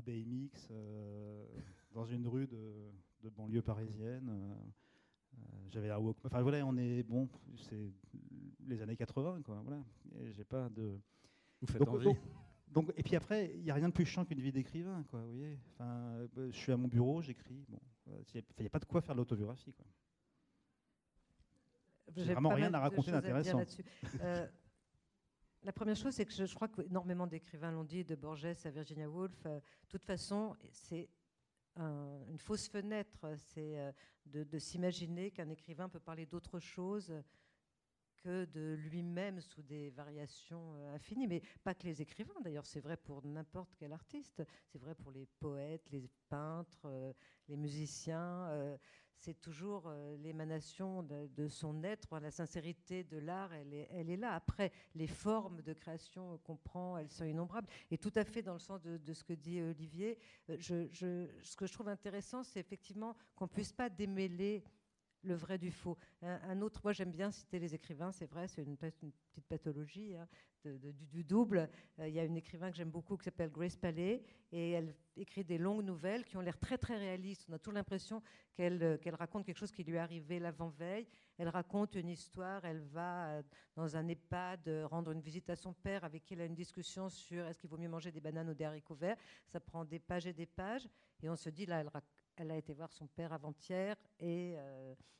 à BMX, dans une rue de banlieue parisienne. J'avais la Walkman. Enfin voilà, on est bon, c'est les années 80, quoi. Voilà. Et j'ai pas de. Vous faites Donc, envie. et puis après, il n'y a rien de plus chiant qu'une vie d'écrivain, quoi. Vous voyez. Enfin, je suis à mon bureau, j'écris. Bon, il n'y a pas de quoi faire de l'autobiographie, quoi. J'ai J'ai vraiment pas rien mal à de raconter choses à dire d'intéressant. là-dessus. La première chose, c'est que je crois qu'énormément d'écrivains l'ont dit, de Borges à Virginia Woolf. De toute façon, c'est une fausse fenêtre. C'est de s'imaginer qu'un écrivain peut parler d'autre chose que de lui-même sous des variations infinies. Mais pas que les écrivains, d'ailleurs, c'est vrai pour n'importe quel artiste. C'est vrai pour les poètes, les peintres, les musiciens. C'est toujours l'émanation de son être. La sincérité de l'art, elle est là. Après, les formes de création qu'on prend, elles sont innombrables. Et tout à fait dans le sens de ce que dit Olivier, ce que je trouve intéressant, c'est effectivement qu'on ne puisse pas démêler le vrai du faux. Un autre, moi j'aime bien citer les écrivains, c'est vrai, c'est une petite pathologie hein, du double. Il y a une écrivain que j'aime beaucoup qui s'appelle Grace Paley et elle écrit des longues nouvelles qui ont l'air très très réalistes. On a toujours l'impression qu'elle raconte quelque chose qui lui est arrivé l'avant-veille. Elle raconte une histoire, elle va dans un EHPAD rendre une visite à son père avec qui elle a une discussion sur est-ce qu'il vaut mieux manger des bananes ou des haricots verts. Ça prend des pages et des pages et on se dit là, elle a été voir son père avant-hier et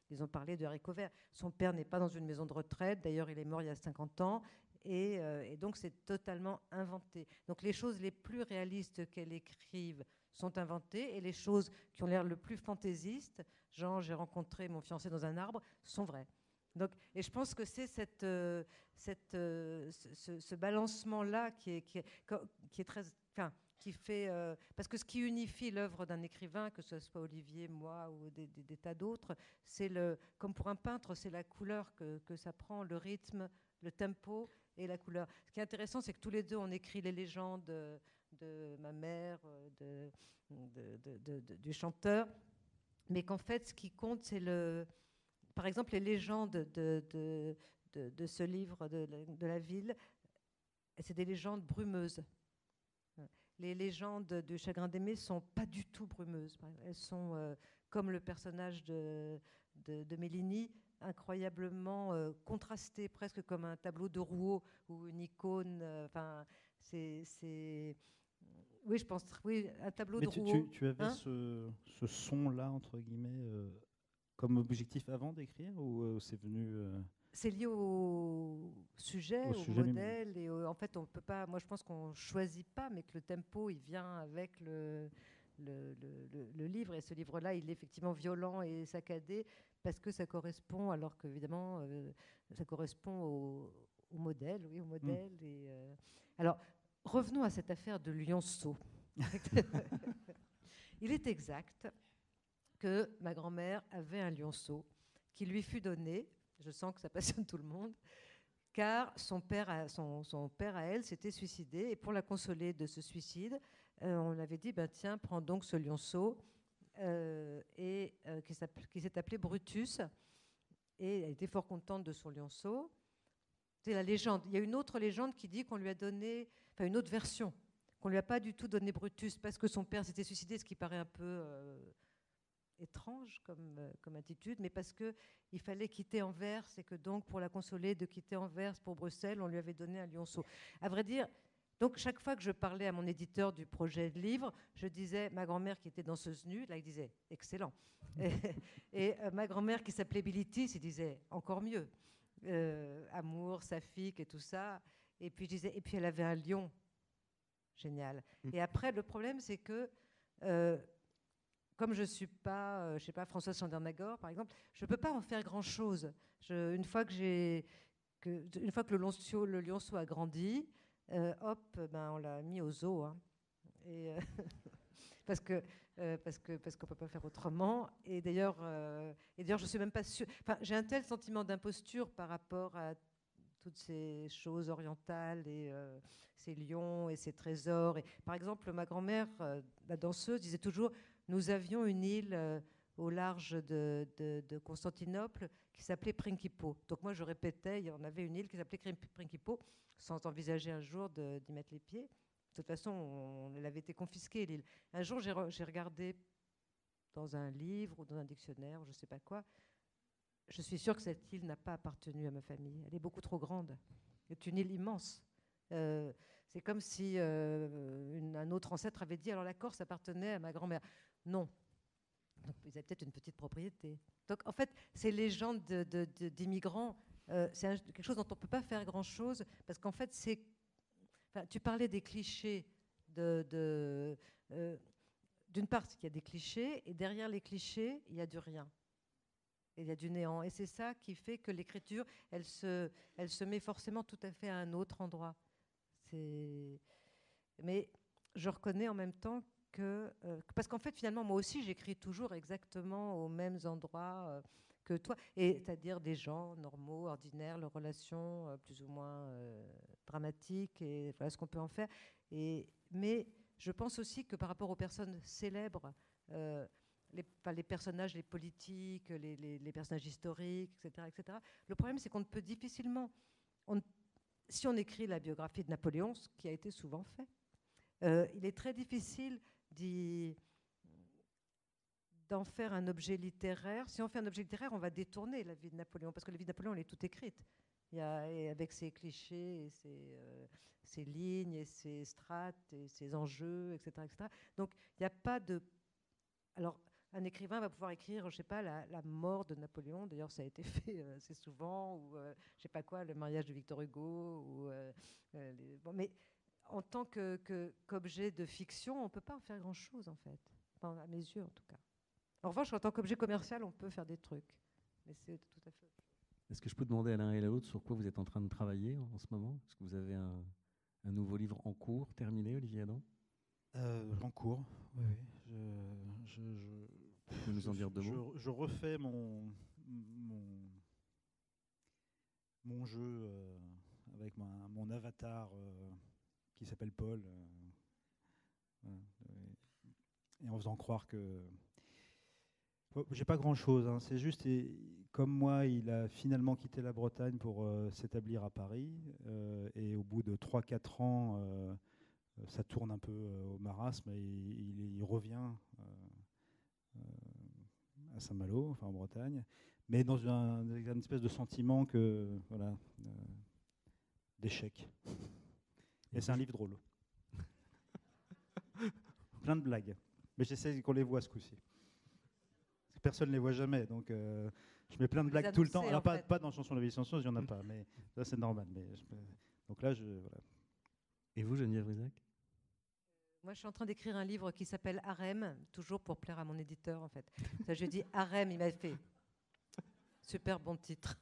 ils ont parlé de haricots verts. Son père n'est pas dans une maison de retraite, d'ailleurs il est mort il y a 50 ans, et donc c'est totalement inventé. Donc les choses les plus réalistes qu'elle écrive sont inventées, et les choses qui ont l'air le plus fantaisistes, genre j'ai rencontré mon fiancé dans un arbre, sont vraies. Donc, et je pense que c'est ce balancement-là qui est très... Enfin, qui fait, parce que ce qui unifie l'œuvre d'un écrivain, que ce soit Olivier, moi ou des tas d'autres, c'est comme pour un peintre, c'est la couleur que ça prend, le rythme, le tempo et la couleur. Ce qui est intéressant, c'est que tous les deux, on écrit les légendes de ma mère, du chanteur, mais qu'en fait, ce qui compte, c'est par exemple, les légendes de ce livre de la ville, c'est des légendes brumeuses. Les légendes du Chagrin d'aimer sont pas du tout brumeuses. Elles sont, comme le personnage de Mélanie, incroyablement contrastées, presque comme un tableau de Rouault ou une icône. Enfin, oui, je pense, oui, un tableau Mais de Rouault. tu avais Hein ce son-là, entre guillemets, comme objectif avant d'écrire, ou c'est venu c'est lié au sujet, au au sujet lui-même? modèle, et en fait, on peut pas. Moi, je pense qu'on choisit pas, mais que le tempo, il vient avec le livre. Et ce livre-là, il est effectivement violent et saccadé parce que ça correspond, alors qu'évidemment, ça correspond au modèle, oui, au modèle. Alors, revenons à cette affaire de Lionceau. Il est exact que ma grand-mère avait un lionceau qui lui fut donné. Je sens que ça passionne tout le monde, car son père à elle s'était suicidé, et pour la consoler de ce suicide, on lui avait dit ben, tiens, prends donc ce lionceau, qui s'est appelé Brutus, et elle était fort contente de son lionceau. C'est la légende. Il y a une autre légende qui dit qu'on lui a donné, enfin une autre version, qu'on lui a pas du tout donné Brutus parce que son père s'était suicidé, ce qui paraît un peu étrange comme attitude, mais parce qu'il fallait quitter Anvers et que donc pour la consoler de quitter Anvers pour Bruxelles, on lui avait donné un lionceau. À vrai dire, donc chaque fois que je parlais à mon éditeur du projet de livre, je disais ma grand-mère qui était danseuse nue, là il disait excellent. Et ma grand-mère qui s'appelait Bilitis, il disait encore mieux. Amour, Sapphique et tout ça. Et puis je disais, et puis elle avait un lion. Génial. Et après, le problème, c'est que comme je ne suis pas, je sais pas, Françoise Chandernagor, par exemple, je ne peux pas en faire grand-chose. Une fois que le lionceau a grandi, hop, ben, on l'a mis au zoo. Hein. Et, parce qu'on ne peut pas faire autrement. Et d'ailleurs, je ne suis même pas sûre. Enfin, j'ai un tel sentiment d'imposture par rapport à toutes ces choses orientales et ces lions et ces trésors. Et, par exemple, ma grand-mère, la danseuse, disait toujours nous avions une île au large de Constantinople qui s'appelait Principo. Donc moi, je répétais, on avait une île qui s'appelait Principo, sans envisager un jour d'y mettre les pieds. De toute façon, elle avait été confisquée, l'île. Un jour, j'ai regardé dans un livre ou dans un dictionnaire, ou je ne sais pas quoi, je suis sûre que cette île n'a pas appartenu à ma famille. Elle est beaucoup trop grande. C'est une île immense. C'est comme si un autre ancêtre avait dit, alors la Corse appartenait à ma grand-mère. Non. Donc, ils avaient peut-être une petite propriété. Donc, en fait, ces légendes d'immigrants, c'est quelque chose dont on ne peut pas faire grand-chose, parce qu'en fait, tu parlais des clichés d'une part, il y a des clichés, et derrière les clichés, il y a du rien. Et il y a du néant. Et c'est ça qui fait que l'écriture, elle se met forcément tout à fait à un autre endroit. Mais je reconnais en même temps parce qu'en fait, finalement, moi aussi, j'écris toujours exactement aux mêmes endroits que toi, et c'est-à-dire des gens normaux, ordinaires, leurs relations plus ou moins dramatiques, et voilà ce qu'on peut en faire. Mais je pense aussi que par rapport aux personnes célèbres, les personnages, les politiques, les personnages historiques, etc., le problème, c'est qu'on ne peut difficilement... si on écrit la biographie de Napoléon, ce qui a été souvent fait, il est très difficile d'en faire un objet littéraire. Si on fait un objet littéraire, on va détourner la vie de Napoléon, parce que la vie de Napoléon, elle est toute écrite. Avec ses clichés, et ses lignes, et ses strates, et ses enjeux, etc., etc. Donc, il n'y a pas de... Alors, un écrivain va pouvoir écrire, je ne sais pas, la mort de Napoléon. D'ailleurs, ça a été fait assez souvent, ou je ne sais pas quoi, le mariage de Victor Hugo. Mais en tant qu'objet de fiction, on ne peut pas en faire grand-chose, en fait. Enfin, à mes yeux, en tout cas. En revanche, en tant qu'objet commercial, on peut faire des trucs. Mais c'est tout à fait... Est-ce que je peux demander à l'un et à l'autre sur quoi vous êtes en train de travailler en ce moment? Est-ce que vous avez un nouveau livre en cours, terminé, Olivier Adam? En cours, oui. Vous pouvez nous en dire deux mots? Je refais mon jeu avec mon avatar qui s'appelle Paul. Et en faisant croire que... J'ai pas grand-chose, hein. C'est juste, comme moi, il a finalement quitté la Bretagne pour s'établir à Paris. Et au bout de 3-4 ans... ça tourne un peu au marasme et il revient à Saint-Malo, enfin en Bretagne, mais dans une espèce de sentiment voilà, d'échec. Et c'est un livre drôle. Plein de blagues. Mais j'essaie qu'on les voit ce coup-ci. Personne ne les voit jamais, donc je mets plein de blagues tout le temps. Alors pas dans Chanson de la vie sans chose, il n'y en a pas, mais ça c'est normal. Donc là, voilà. Et vous, Geneviève Rizac? Moi, je suis en train d'écrire un livre qui s'appelle Harem, toujours pour plaire à mon éditeur, en fait. Ça, je dis Harem, il m'a fait. Super bon titre.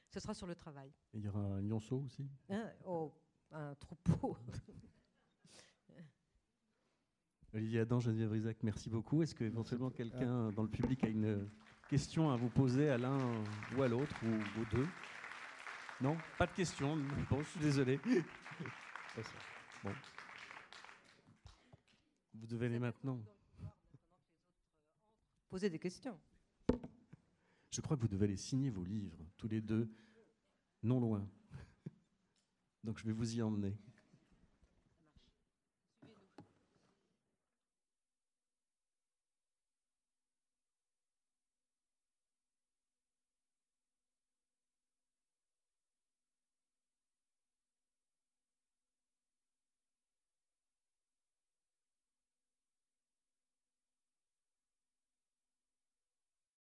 Ce sera sur le travail. Et il y aura un lionceau aussi? Un troupeau. Olivier Adam, Geneviève Rizac, merci beaucoup. Est-ce qu'éventuellement quelqu'un dans le public a une question à vous poser à l'un ou à l'autre, ou aux deux? Non? Pas de question? Bon, je suis désolé. Bon. Vous devez aller maintenant. Poser des questions. Je crois que vous devez aller signer vos livres, tous les deux, non loin. Donc je vais vous y emmener.